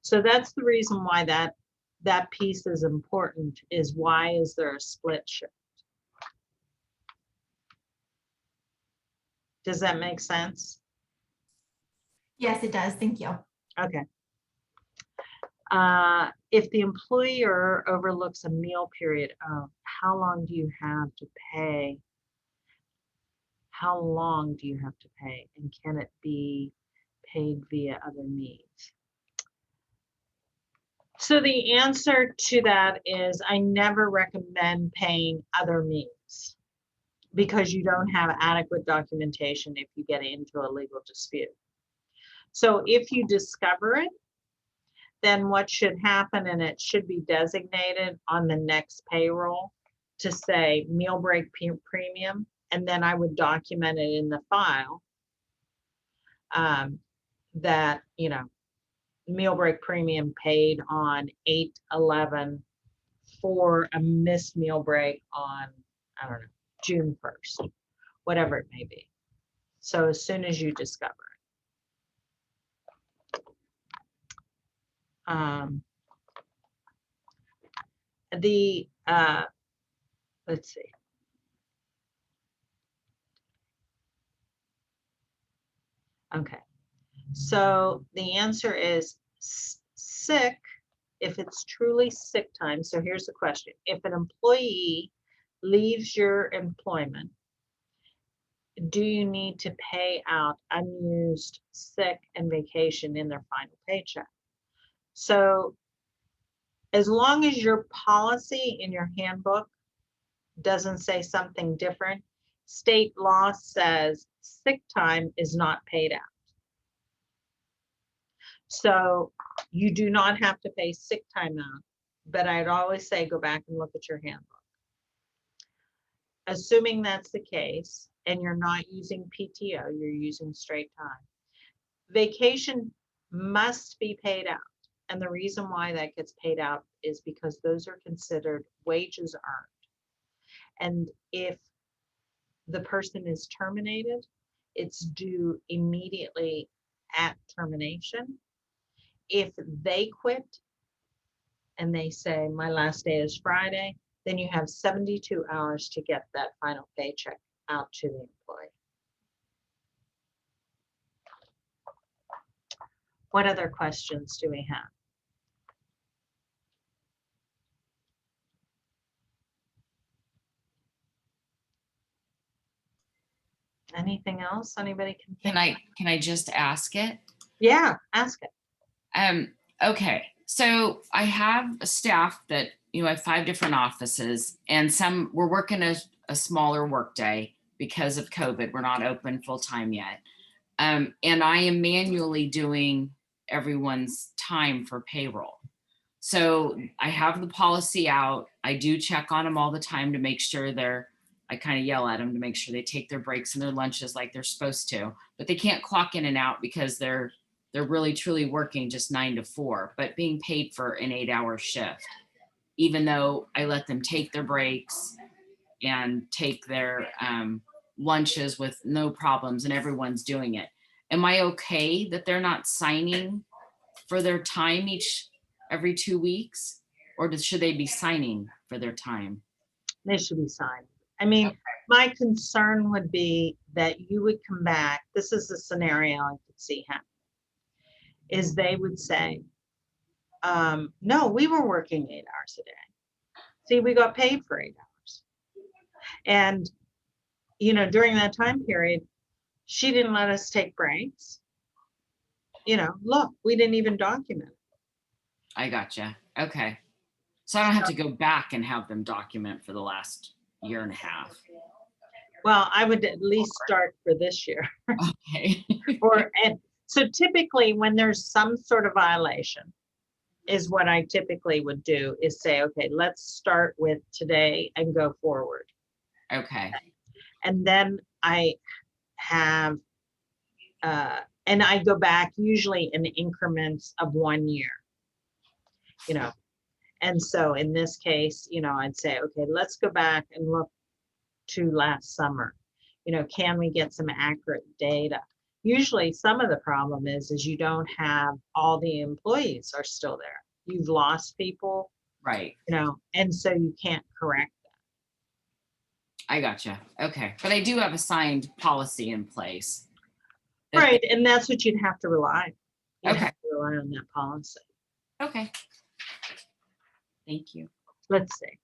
So that's the reason why that piece is important, is why is there a split shift? Does that make sense? Yes, it does. Thank you. Okay. If the employer overlooks a meal period, how long do you have to pay? How long do you have to pay? And can it be paid via other means? So the answer to that is I never recommend paying other means because you don't have adequate documentation if you get into a legal dispute. So if you discover it, then what should happen, and it should be designated on the next payroll to say meal break premium, and then I would document it in the file that, meal break premium paid on 8/11 for a missed meal break on, I don't know, June 1st, whatever it may be. So as soon as you discover it. Let's see. Okay, so the answer is sick if it's truly sick time. So here's the question. If an employee leaves your employment, do you need to pay out unused sick and vacation in their final paycheck? So as long as your policy in your handbook doesn't say something different, state law says sick time is not paid out. So you do not have to pay sick time out, but I'd always say go back and look at your handbook. Assuming that's the case and you're not using PTO, you're using straight time. Vacation must be paid out. And the reason why that gets paid out is because those are considered wages earned. And if the person is terminated, it's due immediately at termination. If they quit and they say, my last day is Friday, then you have 72 hours to get that final paycheck out to the employee. What other questions do we have? Anything else anybody can think? Can I just ask it? Yeah, ask it. Okay, so I have a staff that, I have 5 different offices, and we're working a smaller workday because of COVID. We're not open full time yet. And I am manually doing everyone's time for payroll. So I have the policy out. I do check on them all the time to make sure I kind of yell at them to make sure they take their breaks and their lunches like they're supposed to, but they can't clock in and out because they're really truly working just 9 to 4, but being paid for an 8-hour shift, even though I let them take their breaks and take their lunches with no problems and everyone's doing it. Am I okay that they're not signing for their time every 2 weeks, or should they be signing for their time? They should be signed. I mean, Okay. my concern would be that you would come back. This is a scenario I could see happening. Is they would say, no, we were working 8 hours a day. See, we got paid for 8 hours. And, during that time period, she didn't let us take breaks. Look, we didn't even document it. I gotcha. Okay. So I don't have to go back and have them document for the last year and a half. Well, I would at least start for this year. Okay. And so typically when there's some sort of violation is what I typically would do is say, okay, let's start with today and go forward. Okay. And then I have, and I go back usually in increments of 1 year, And so in this case, I'd say, okay, let's go back and look to last summer. Can we get some accurate data? Usually some of the problem is you don't have all the employees are still there. You've lost people, Right. And so you can't correct that. I gotcha. Okay. But I do have a signed policy in place. Right. And that's what you'd have to rely. You'd Okay. have to rely on that policy. Okay. Thank you. Let's see.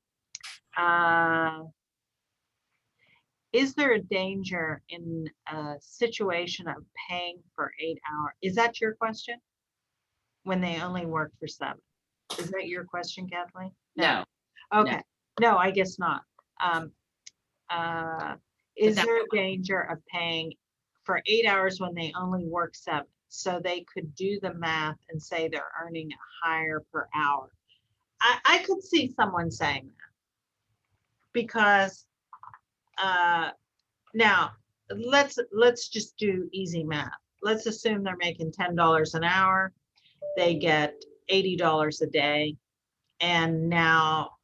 Is there a danger in a situation of paying for 8 hours? Is that your question? When they only work for 7? Is that your question, Kathleen? No. Okay. No, I guess not. Is that- there a danger of paying for 8 hours when they only work 7? So they could do the math and say they're earning higher per hour. I could see someone saying that because now let's just do easy math. Let's assume they're making $10 an hour. They get $80 a day. And now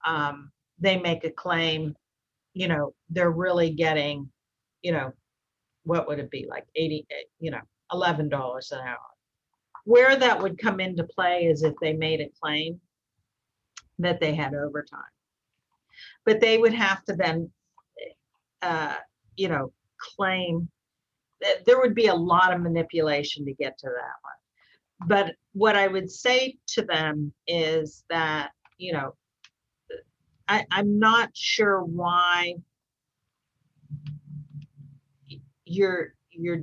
they make a claim, they're really getting, what would it be like $11 an hour. Where that would come into play is if they made a claim that they had overtime. But they would have to then, claim that there would be a lot of manipulation to get to that one. But what I would say to them is that, I'm not sure why you're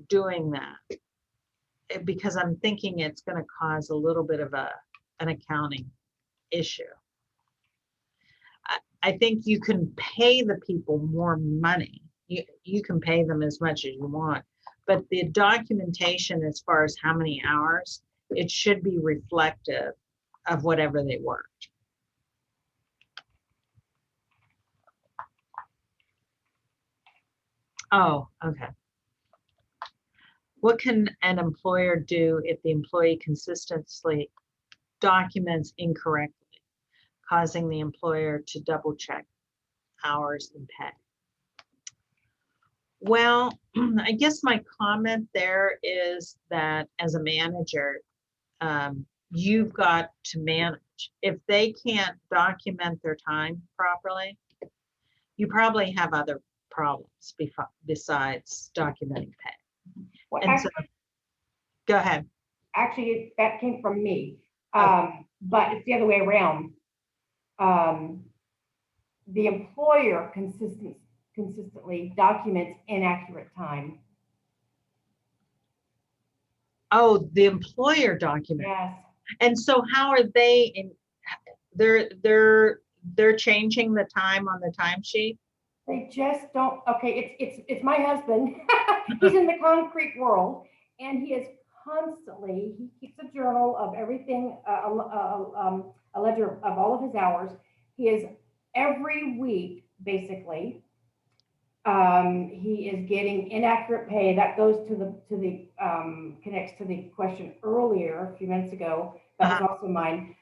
doing that, because I'm thinking it's going to cause a little bit of an accounting issue. I think you can pay the people more money. You can pay them as much as you want, but the documentation as far as how many hours, it should be reflective of whatever they worked. Oh, okay. What can an employer do if the employee consistently documents incorrectly, causing the employer to double check hours and pay? Well, I guess my comment there is that as a manager, you've got to manage. If they can't document their time properly, you probably have other problems besides documenting pay. Well, And so, go ahead. actually, that came from me, Oh. but it's the other way around. The employer consistently documents inaccurate time, Oh, the employer document. Yes. And so how are they in, they're changing the time on the timesheet? They just don't, okay, it's my husband. He's in the concrete world and he is constantly, he keeps a journal of everything, a ledger of all of his hours. He is every week, basically, he is getting inaccurate pay. That goes to the connects to the question earlier, a few minutes ago, that was also mine,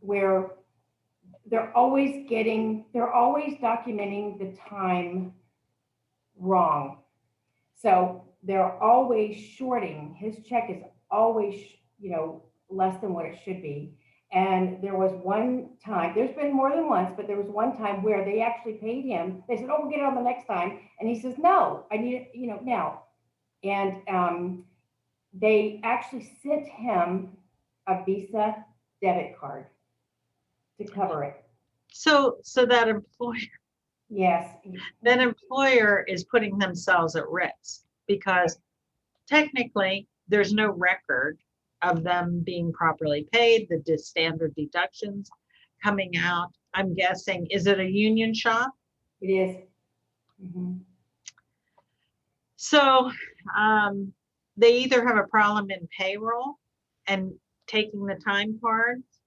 where they're always documenting the time wrong. So they're always shorting. His check is always, less than what it should be. And there was one time, there's been more than once, but there was one time where they actually paid him. They said, oh, we'll get it on the next time. And he says, no, I need it, now. And they actually sent him a Visa debit card to cover it. So that employer, Yes. that employer is putting themselves at risk because technically there's no record of them being properly paid, the standard deductions coming out. I'm guessing, is it a union shop? It is. Mhm. So they either have a problem in payroll and taking the time cards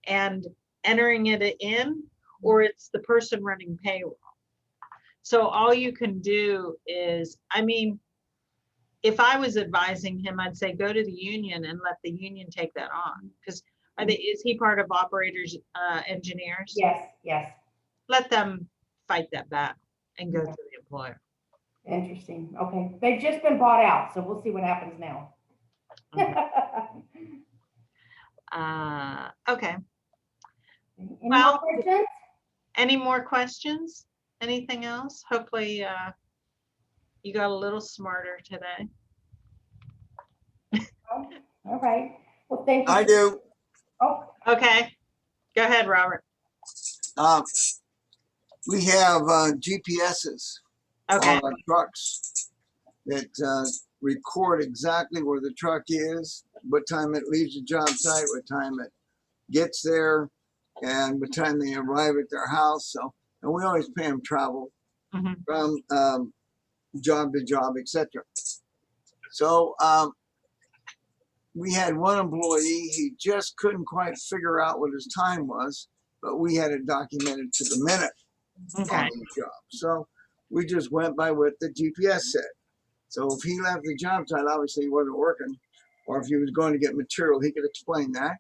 and entering it in, or it's the person running payroll. So all you can do is, I mean, if I was advising him, I'd say go to the union and let the union take that on. Because is he part of operators, engineers? Yes, yes. Let them fight that battle and go to the employer. Interesting. Okay. They've just been bought out, so we'll see what happens now. Okay. Any Well, more questions? Any more questions? Anything else? Hopefully you got a little smarter today. All right. Well, thank you. I do. Oh, Okay. Go ahead, Robert. We have GPSs Okay. on our trucks that record exactly where the truck is, what time it leaves the job site, what time it gets there, and what time they arrive at their house. So, and we always pay them travel from job to job, etc. So we had one employee, he just couldn't quite figure out what his time was, but we had it documented to the minute Okay. on the job. So we just went by what the GPS said. So if he left the job site, obviously he wasn't working, or if he was going to get material, he could explain that.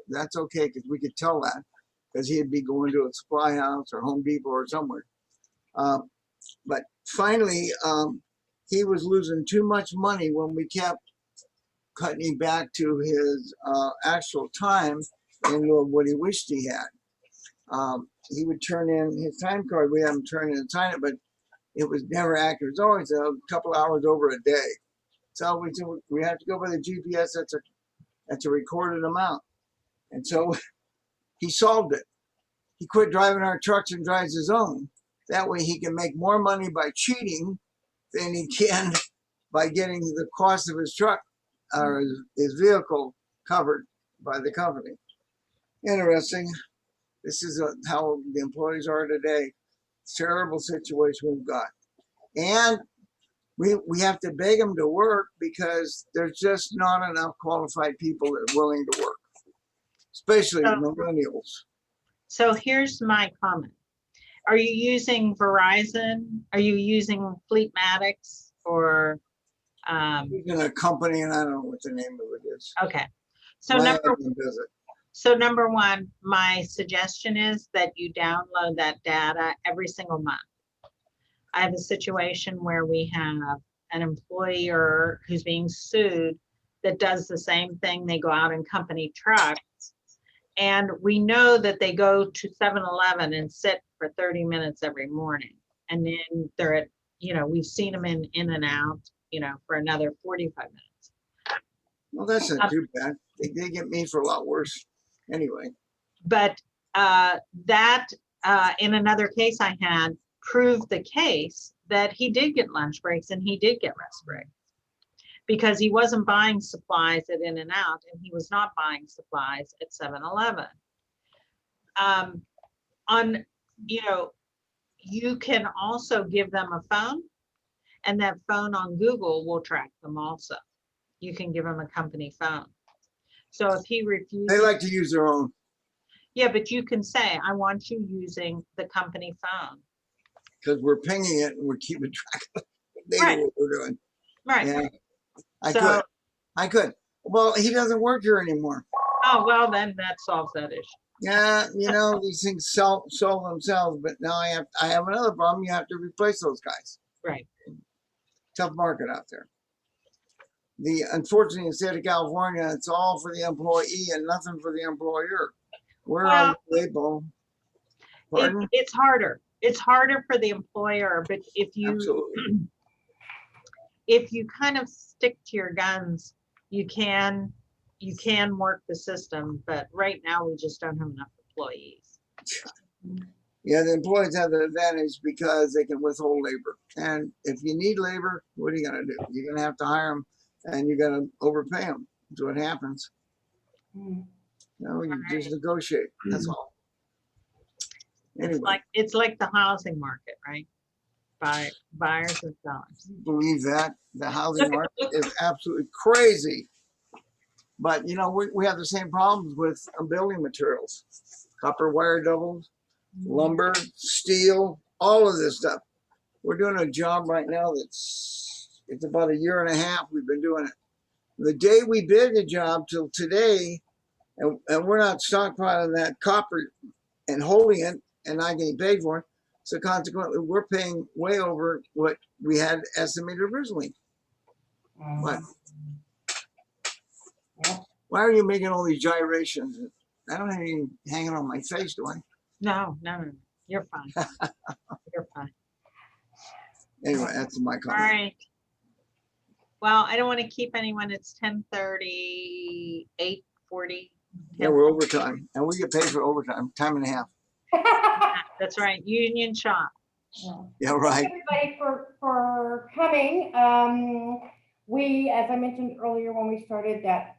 That's okay, because we could tell that, because he'd be going to a supply house or Home Depot or somewhere. But finally, he was losing too much money when we kept cutting him back to his actual time in lieu of what he wished he had. He would turn in his time card. We had him turn in and sign it, but it was never accurate. It was always a couple hours over a day. So we said, we have to go by the GPS. That's a recorded amount. And so he solved it. He quit driving our trucks and drives his own. That way he can make more money by cheating than he can by getting the cost of his truck or his vehicle covered by the company. Interesting. This is how the employees are today. Terrible situation we've got. And we have to beg them to work because there's just not enough qualified people that are willing to work, especially millennials. So here's my comment. Are you using Verizon? Are you using Fleetmatics or? Using a company, and I don't know what the name of it is. Okay. So My husband does it. So number one, my suggestion is that you download that data every single month. I have a situation where we have an employer who's being sued that does the same thing. They go out in company trucks, and we know that they go to 7-Eleven and sit for 30 minutes every morning. And then they're at, we've seen them in and out, for another 45 minutes. Well, that's not too bad. They get me for a lot worse anyway. But that, in another case I had, proved the case that he did get lunch breaks and he did get rest breaks. because he wasn't buying supplies at In-N-Out, and he was not buying supplies at 7-Eleven. You can also give them a phone, and that phone on Google will track them also. You can give them a company phone. So if he refuses, They like to use their own. yeah, but you can say, I want you using the company phone. Because we're pinging it and we're keeping track of it. They know what we're doing. Right. Yeah, So, I could. Well, he doesn't work here anymore. oh, well, then that solves that issue. Yeah, these things solve themselves. But now I have another problem. You have to replace those guys. Right. Tough market out there. Unfortunately, in the state of California, it's all for the employee and nothing for the employer. We're on the label. Pardon? It's harder. It's harder for the employer, but if you Absolutely. if you kind of stick to your guns, you can work the system. But right now, we just don't have enough employees. Yeah, the employees have the advantage because they can withhold labor. And if you need labor, what are you going to do? You're going to have to hire them, and you're going to overpay them. That's what happens. You just negotiate. That's all. Anyway, It's like the housing market, right? Buyers and sellers. Believe that the housing market is absolutely crazy. But we have the same problems with building materials, copper wire doubles, lumber, steel, all of this stuff. We're doing a job right now it's about 1.5 years we've been doing it. The day we bid the job till today, and we're not stockpiling that copper and holding it and not getting paid for it. So consequently, we're paying way over what we had estimated originally. What? Why are you making all these gyrations? I don't have any hanging on my face, do I? No. You're fine. You're fine. Anyway, that's my comment. All right. Well, I don't want to keep anyone. It's 10:30, 8:40. Yeah, we're overtime, and we get paid for overtime, time and a half. That's right. Union shop. Yeah, right. Thanks everybody for coming. We, as I mentioned earlier when we started, that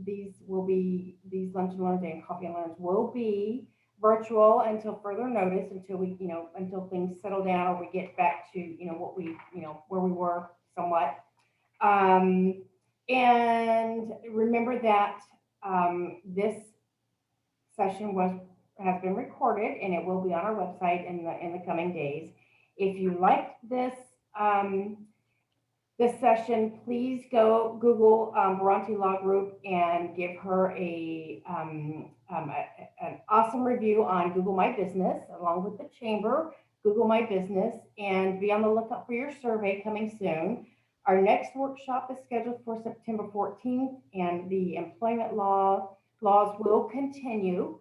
these lunch and learns and coffee and learns will be virtual until further notice, until we, until things settle down or we get back to, what we, where we were somewhat. And remember that this session has been recorded and it will be on our website in the coming days. If you liked this this session, please go Google Barranti Law Group and give her an awesome review on Google My Business, along with the Chamber. Google My Business, and be on the lookout for your survey coming soon. Our next workshop is scheduled for September 14th, and the employment laws will continue.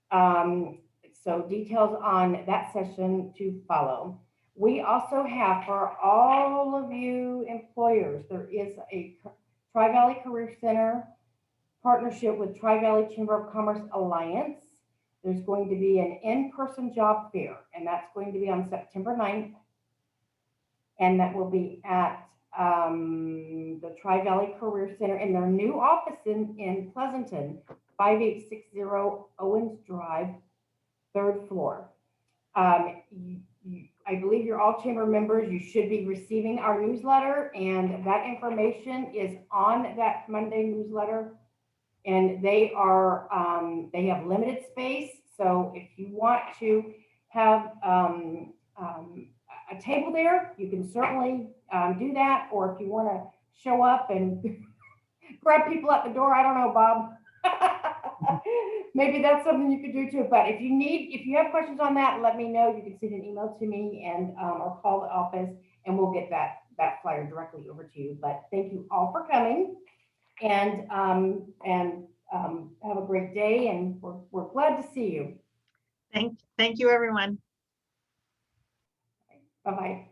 So details on that session to follow. We also have, for all of you employers, there is a Tri-Valley Career Center partnership with Tri-Valley Chamber of Commerce Alliance. There's going to be an in-person job fair, and that's going to be on September 9th. And that will be at the Tri-Valley Career Center in their new office in Pleasanton, 5860 Owens Drive, 3rd floor. I believe you're all chamber members. You should be receiving our newsletter, and that information is on that Monday newsletter. And they have limited space. So if you want to have a table there, you can certainly do that. Or if you want to show up and grab people at the door, I don't know, Bob. Maybe that's something you could do too. But if you have questions on that, let me know. You can send an email to me and or call the office, and we'll get that flyer directly over to you. But thank you all for coming, and have a great day. And we're glad to see you. Thank you, everyone. Bye-bye.